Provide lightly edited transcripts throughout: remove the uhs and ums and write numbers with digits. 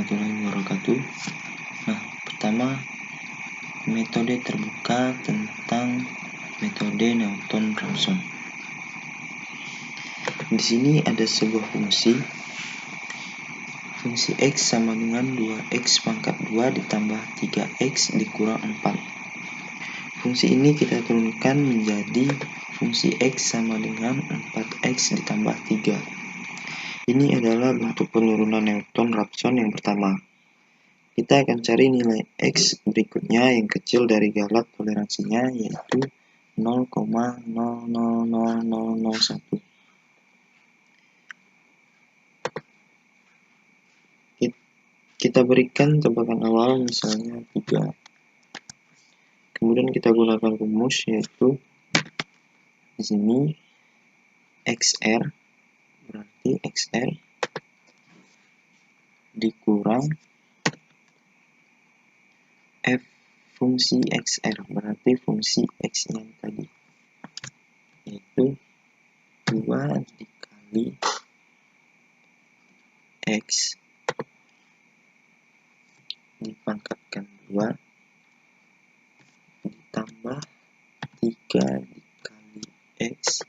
warahmatullahi wabarakatuh. Nah, pertama metode terbuka tentang metode Newton-Raphson. Di sini ada sebuah fungsi X sama dengan 2x pangkat 2 ditambah 3x dikurang 4. Fungsi ini kita turunkan menjadi fungsi X sama dengan 4x ditambah 3. Ini adalah bentuk penurunan Newton-Raphson yang pertama. Kita akan cari nilai X berikutnya yang kecil dari galat toleransinya, yaitu 0,000001. Kita berikan tebakan awal misalnya 3. Kemudian kita gunakan rumus, yaitu di sini XR berarti XR dikurang F fungsi XR berarti fungsi X yang tadi, yaitu 2 dikali X dipangkatkan 2 ditambah 3 dikali X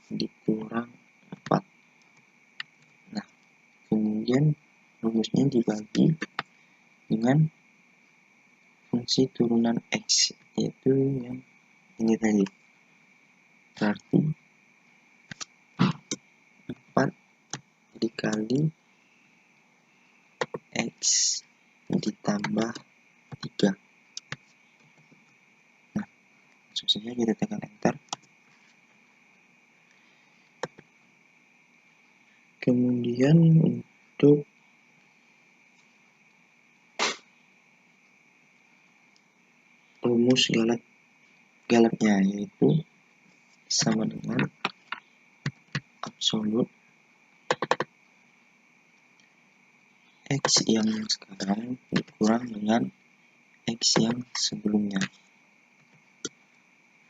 dikurang 4. Nah, kemudian rumusnya dibagi dengan fungsi turunan X, yaitu yang ini tadi. Berarti 4 dikali X ditambah 3. Nah, langsung saja kita tekan enter. Kemudian untuk rumus galatnya, yaitu sama dengan absolut X yang sekarang dikurang dengan X yang sebelumnya.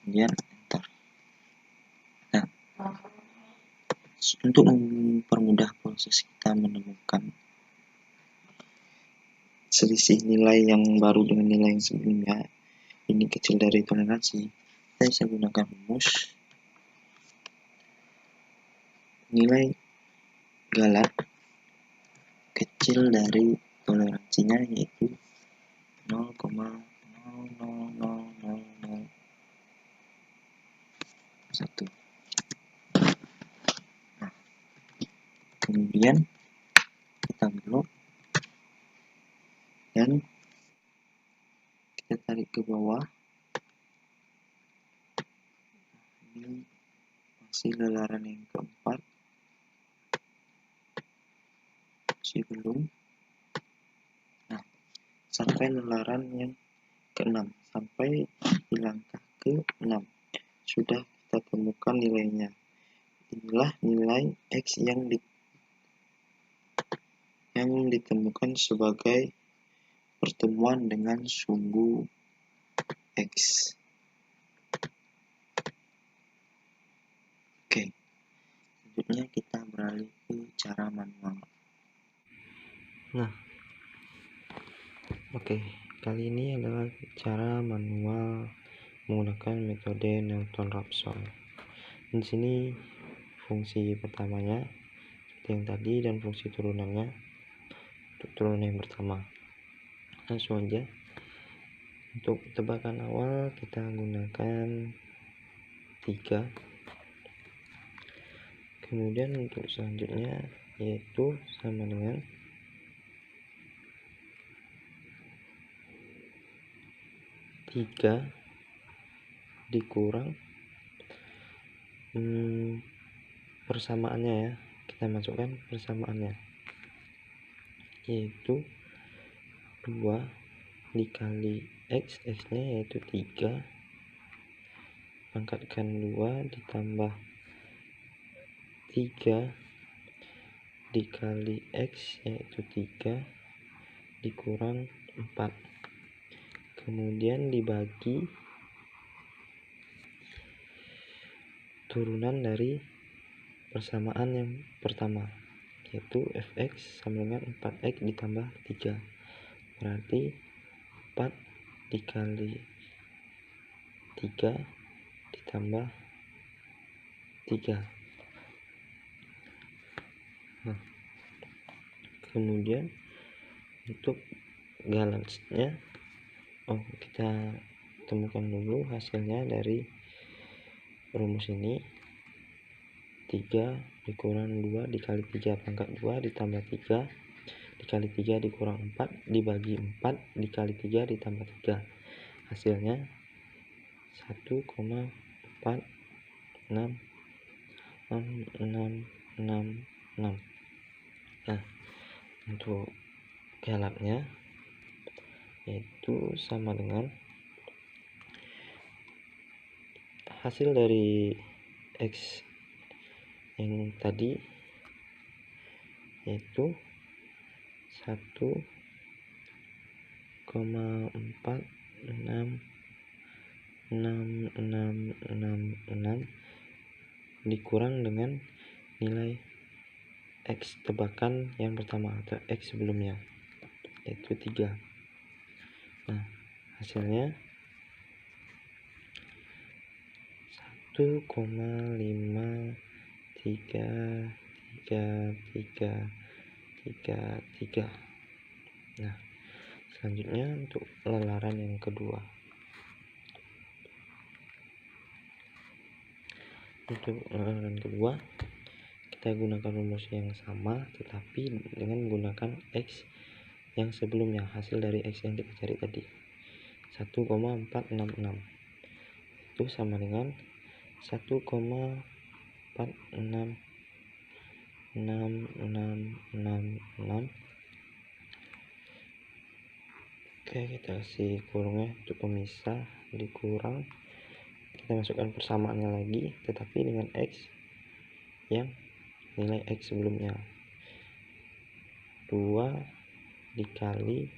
Kemudian enter. Nah, untuk mempermudah proses kita menemukan selisih nilai yang baru dengan nilai yang sebelumnya, ini kecil dari toleransi, kita bisa gunakan rumus nilai galat kecil dari toleransinya, yaitu 0,00001. Nah, kemudian kita blok dan kita tarik ke bawah. Ini masih lelaran yang keempat, masih belum. Nah, sampai lelaran yang ke-6, sampai di langkah ke-6 sudah kita temukan nilainya. Inilah nilai X yang ditemukan sebagai pertemuan dengan sumbu X. Oke, selanjutnya kita beralih ke cara manual. Kali ini adalah cara manual menggunakan metode Newton-Raphson. Di sini fungsi pertamanya seperti yang tadi, dan fungsi turunannya untuk turunan yang pertama. Langsung aja. Untuk tebakan awal kita gunakan 3. Kemudian untuk selanjutnya yaitu sama dengan 3 dikurang persamaannya, ya, kita masukkan persamaannya, yaitu 2 dikali X nya yaitu 3 pangkatkan 2 ditambah 3 dikali X yaitu 3 dikurang 4. Kemudian dibagi turunan dari persamaan yang pertama, yaitu fx sama dengan 4x ditambah 3, berarti 4 dikali 3 ditambah 3. Nah, kemudian untuk galaksnya, kita temukan dulu hasilnya dari rumus ini. 3 dikurang 2 dikali 3 pangkat 2 ditambah 3 dikali 3 dikurang 4 dibagi 4 dikali 3 ditambah 3, hasilnya 1,466666. Nah, untuk galaknya yaitu sama dengan hasil dari X yang tadi, yaitu 1,466666 dikurang dengan nilai X tebakan yang pertama atau X sebelumnya, yaitu 3. Nah, hasilnya 1,53333. Nah, selanjutnya untuk lelaran yang kedua. Untuk lelaran kedua, kita gunakan rumus yang sama tetapi dengan menggunakan X yang sebelumnya, hasil dari X yang kita cari tadi 1,466, itu sama dengan 1,466666. Oke, kita kasih kurungnya untuk pemisah, dikurang, kita masukkan persamaannya lagi tetapi dengan X yang nilai X sebelumnya, 2 dikali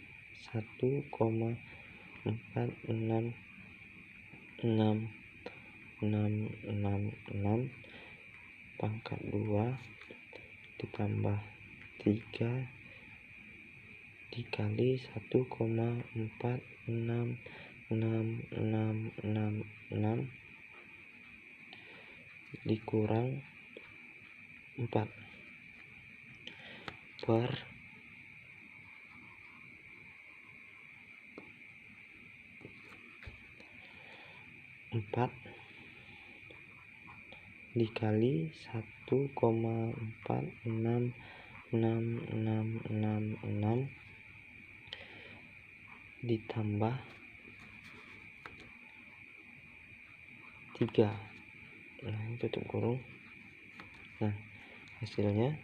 1,46666 pangkat 2 ditambah 3 dikali 1,46666 dikurang 4 per 4 dikali 1,46666 ditambah 3. Nah, ini tutup kurung. Nah, hasilnya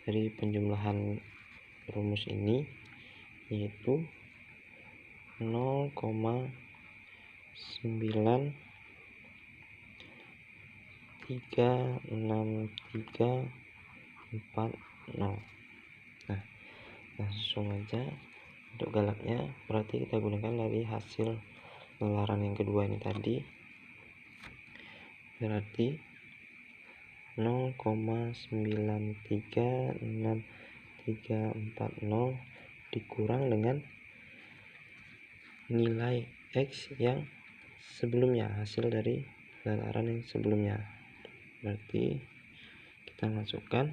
dari penjumlahan rumus ini yaitu 0,936340. Nah, langsung aja untuk galaknya, berarti kita gunakan dari hasil lelaran yang kedua ini tadi, berarti 0,936340 dikurang dengan nilai X yang sebelumnya, hasil dari lelaran yang sebelumnya, berarti kita masukkan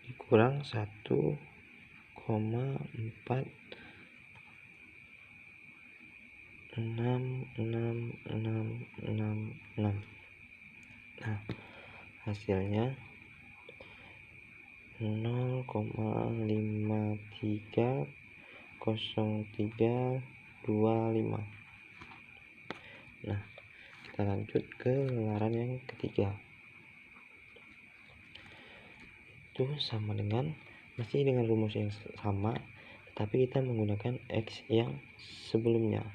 dikurang 1,466666. Nah, hasilnya 0,530325. Nah, kita lanjut ke lelaran yang ketiga, itu sama dengan, masih dengan rumus yang sama tetapi kita menggunakan X yang sebelumnya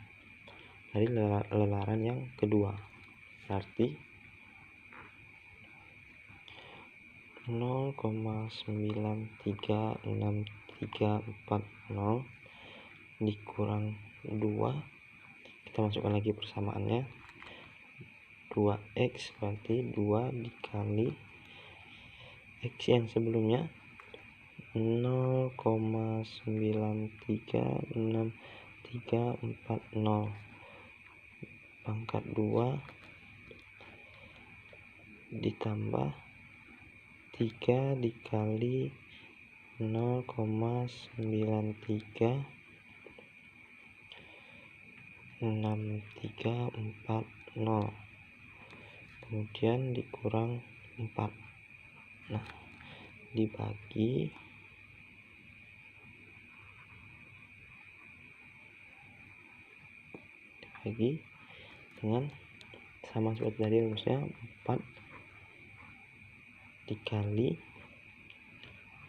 dari lelaran yang kedua, berarti 0,936340 dikurang 2, kita masukkan lagi persamaannya, 2x berarti 2 dikali x yang sebelumnya 0,93640 pangkat 2 ditambah 3 dikali 0,93640, kemudian dikurang 4. Nah, dibagi dengan sama seperti tadi rumusnya, 4 dikali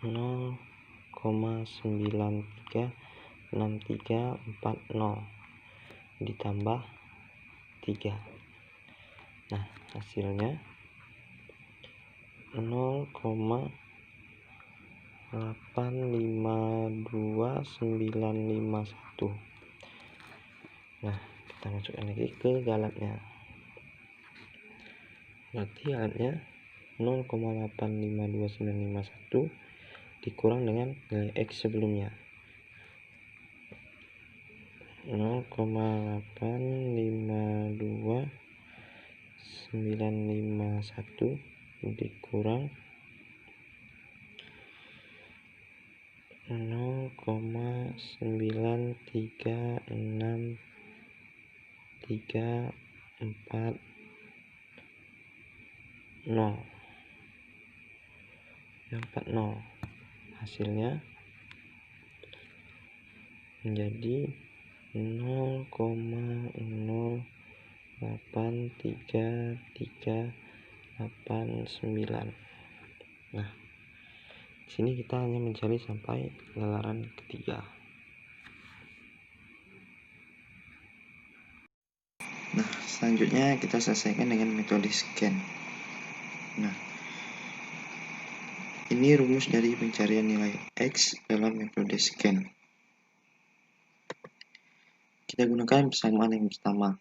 0,93640 ditambah 3. Nah, hasilnya 0,852951. Nah, kita masukkan lagi ke galatnya. Berarti alatnya 0,852951 dikurang dengan nilai x sebelumnya, 0,852951 dikurang 0,93340. Hasilnya menjadi 0,083389. Nah, di sini kita hanya mencari sampai galaran ketiga. Nah, selanjutnya kita selesaikan dengan metode scan. Nah, ini rumus dari pencarian nilai x dalam metode scan. Kita gunakan persamaan yang pertama.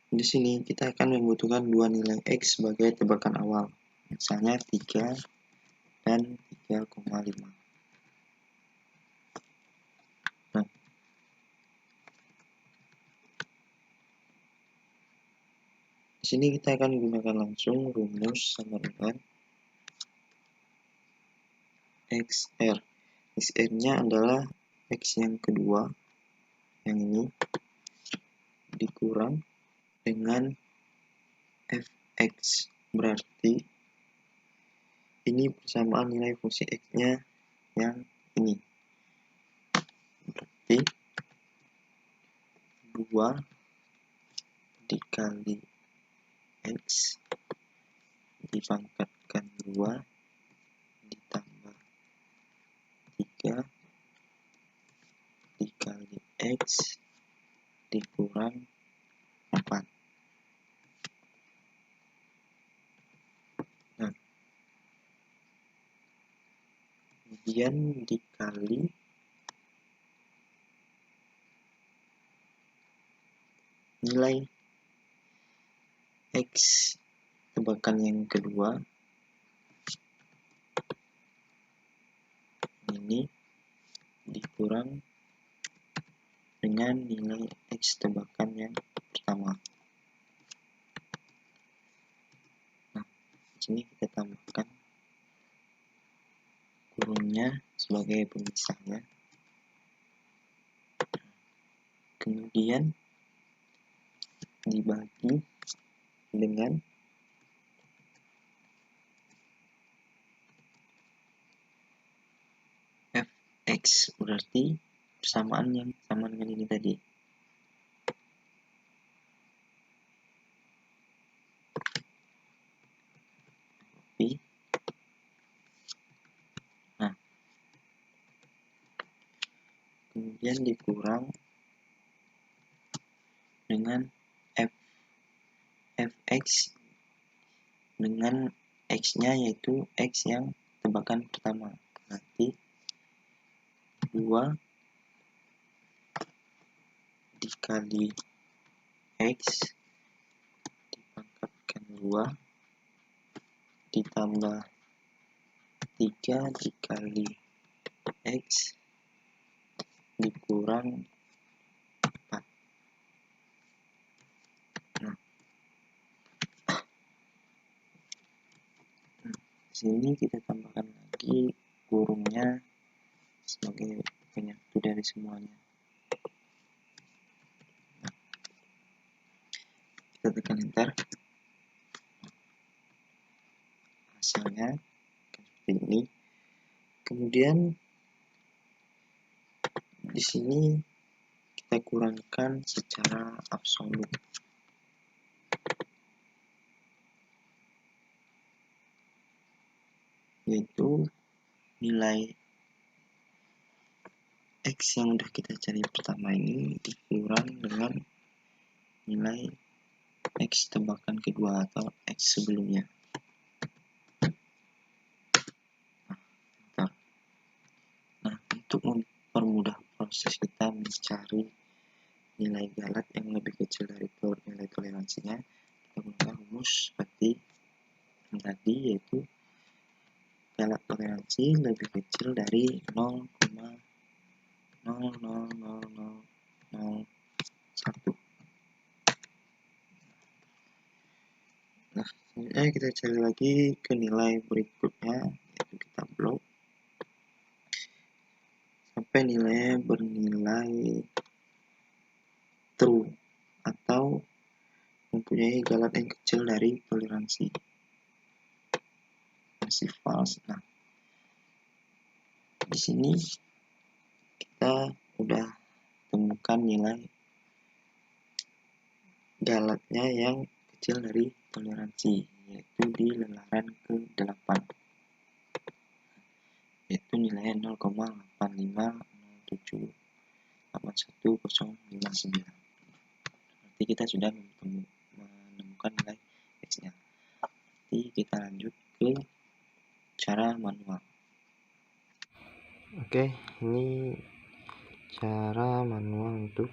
Di sini kita akan membutuhkan dua nilai x sebagai tebakan awal, misalnya 3 dan 3,5. Nah, di sini kita akan gunakan langsung rumus sama dengan XR. XR-nya adalah x yang kedua, yang ini, dikurang dengan fx. Berarti ini persamaan nilai fungsi x-nya yang ini. Berarti 2 dikali x dipangkatkan 2 ditambah 3 dikali x dikurang 4. Nah, kemudian dikali nilai x tebakan yang kedua, ini dikurang dengan nilai x tebakan yang pertama. Nah, di sini kita tambahkan kurungnya sebagai pemisahnya. Kemudian dibagi dengan fx, berarti persamaan yang sama dengan ini tadi. Nah, kemudian dikurang dengan fx dengan x-nya, yaitu x yang tebakan pertama. Berarti 2 dikali X dipangkatkan 2 ditambah 3 dikali X dikurang 4. Nah, sini kita tambahkan lagi kurungnya sebagai penyatu dari semuanya. Nah, kita tekan enter. Hasilnya seperti ini. Kemudian di sini kita kurangkan secara absolut, yaitu nilai X yang udah kita cari pertama ini dikurang dengan nilai X tebakan kedua atau X sebelumnya. Nah, untuk mempermudah proses kita mencari nilai galat yang lebih kecil dari nilai toleransinya, kita gunakan rumus seperti yang tadi, yaitu galat toleransi lebih kecil dari 0,00001. Nah, selanjutnya kita cari lagi ke nilai berikutnya, yaitu kita blok sampai nilainya bernilai true atau mempunyai galat yang kecil dari toleransi. Masih false. Nah, di sini kita udah temukan nilai galatnya yang kecil dari toleransi, yaitu di lelaran ke-8, yaitu nilainya 0,850781,059. Berarti kita sudah menemukan nilai X-nya. Nanti kita lanjut ke cara manual. Oke, ini cara manual untuk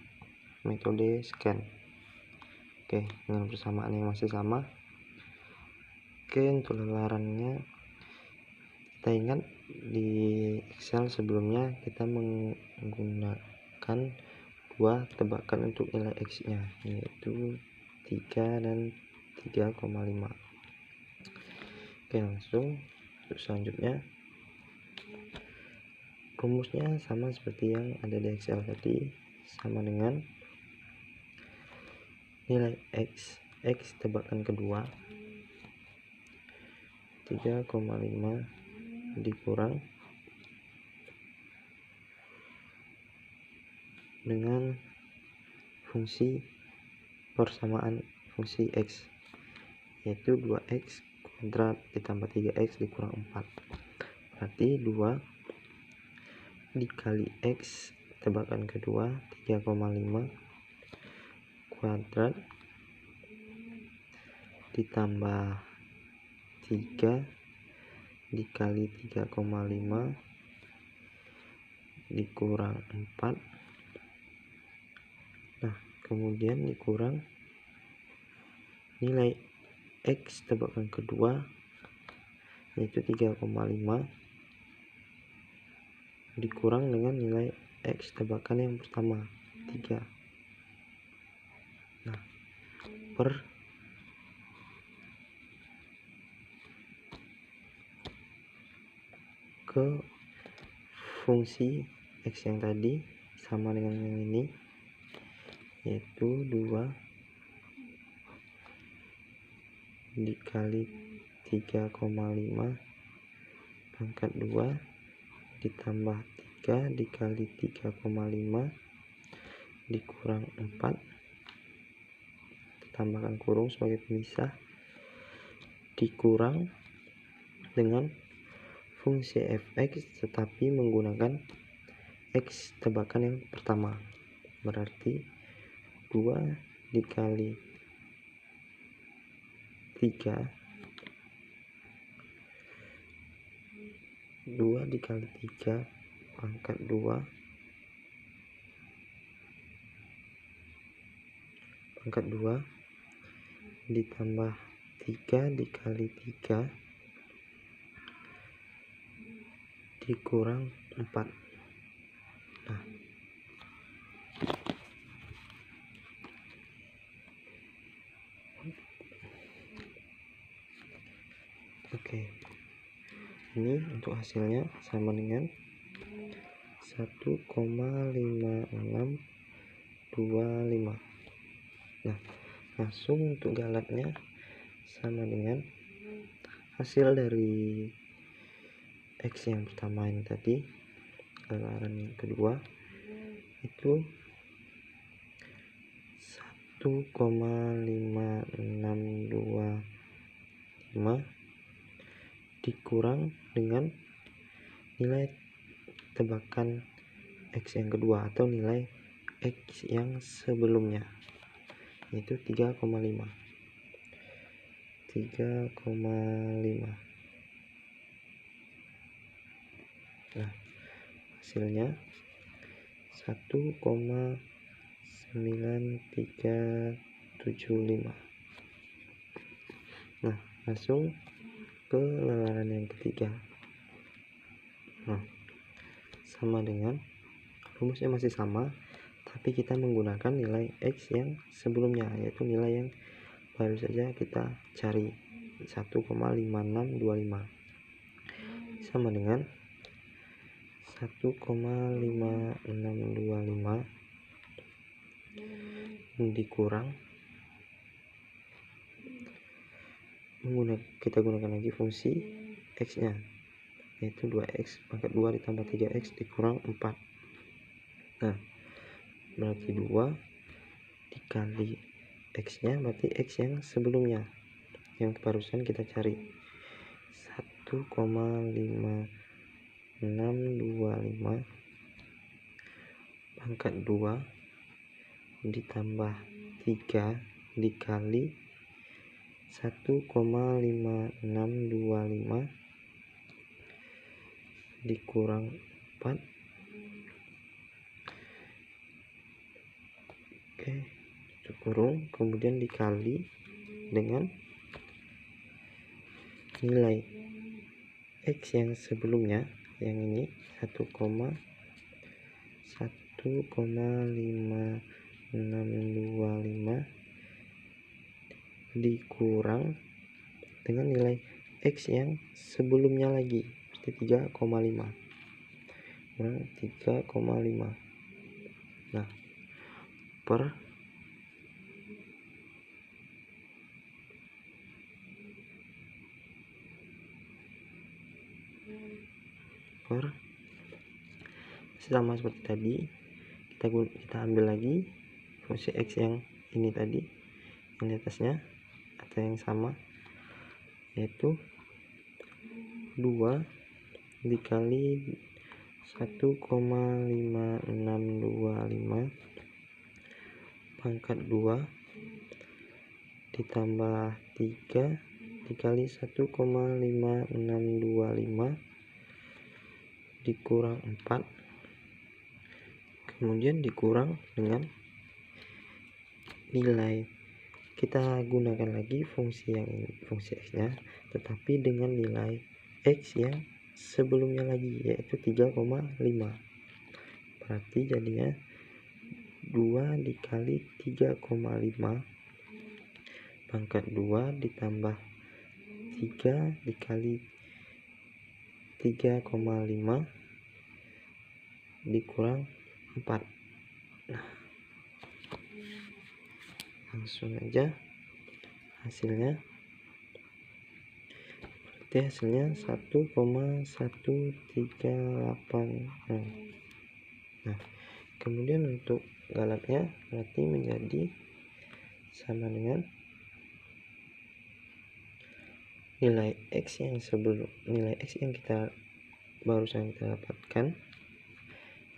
metode scan. Oke, dengan persamaan yang masih sama. Oke, untuk lelarannya kita ingat di Excel sebelumnya kita menggunakan 2 tebakan untuk nilai X nya, yaitu 3 dan 3,5. Oke, langsung untuk selanjutnya rumusnya sama seperti yang ada di Excel tadi, sama dengan nilai X tebakan kedua 3,5 dikurang dengan fungsi persamaan fungsi X, yaitu 2X kuadrat ditambah 3X dikurang 4. Berarti 2 dikali X tebakan kedua 3,5 kuadrat ditambah 3 dikali 3,5 dikurang 4. Nah, kemudian dikurang nilai X tebakan kedua, yaitu 3,5 dikurang dengan nilai X tebakan yang pertama 3. Nah, per ke fungsi X yang tadi sama dengan yang ini, yaitu 2 dikali 3,5 pangkat 2 ditambah 3 dikali 3,5 dikurang 4, tambahkan kurung sebagai pemisah, dikurang dengan fungsi fx tetapi menggunakan X tebakan yang pertama, berarti 2 dikali 3 pangkat 2 pangkat 2 ditambah 3 dikali 3 dikurang 4. Nah, oke, ini untuk hasilnya sama dengan 1,5625. Nah, langsung untuk galatnya sama dengan hasil dari X yang pertama ini tadi, galaran yang kedua itu 1,5625 dikurang dengan nilai tebakan X yang kedua atau nilai X yang sebelumnya, yaitu 3,5. Nah, hasilnya 1,9375. Nah, langsung ke lelaran yang ketiga. Nah, sama dengan rumusnya masih sama, tapi kita menggunakan nilai X yang sebelumnya, yaitu nilai yang baru saja kita cari, 1,5625 sama dengan 1,5625 dikurang, kita gunakan lagi fungsi X nya, yaitu 2X pangkat 2 ditambah 3X dikurang 4. Nah, berarti 2 dikali X nya berarti X yang sebelumnya yang barusan kita cari, 1,5625 pangkat 2 ditambah 3 dikali 1,5625 dikurang 4. Oke, kurung, kemudian dikali dengan nilai X yang sebelumnya, yang ini 1,5625 dikurang dengan nilai X yang sebelumnya lagi, berarti 3,5. Nah, 3,5. Nah, per sama seperti tadi, kita ambil lagi fungsi X yang ini tadi, yang di atasnya atau yang sama, yaitu 2 dikali 1,5625 pangkat 2 ditambah 3 dikali 1,5625 dikurang 4, kemudian dikurang dengan nilai, kita gunakan lagi fungsi yang ini, fungsi X nya, tetapi dengan nilai X yang sebelumnya lagi, yaitu 3,5. berarti jadinya 2 dikali 3,5 pangkat 2 ditambah 3 dikali 3,5 dikurang 4. Nah, langsung aja hasilnya, berarti hasilnya 1,138. Nah, kemudian untuk galatnya berarti menjadi sama dengan nilai X yang kita barusan kita dapatkan,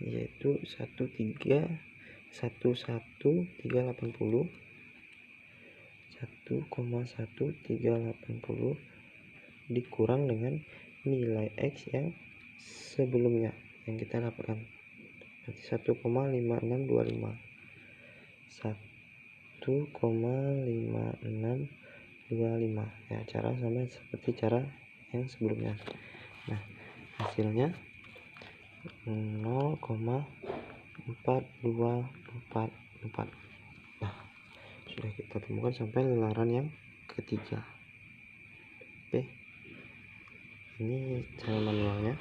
yaitu 1,1380 dikurang dengan nilai X yang sebelumnya yang kita dapatkan, berarti 1,5625. 1,5625 ya. Cara sama seperti cara yang sebelumnya. Nah, hasilnya 0,4244. Nah, sudah kita temukan sampai lelaran yang ketiga. Oke, ini cara manualnya.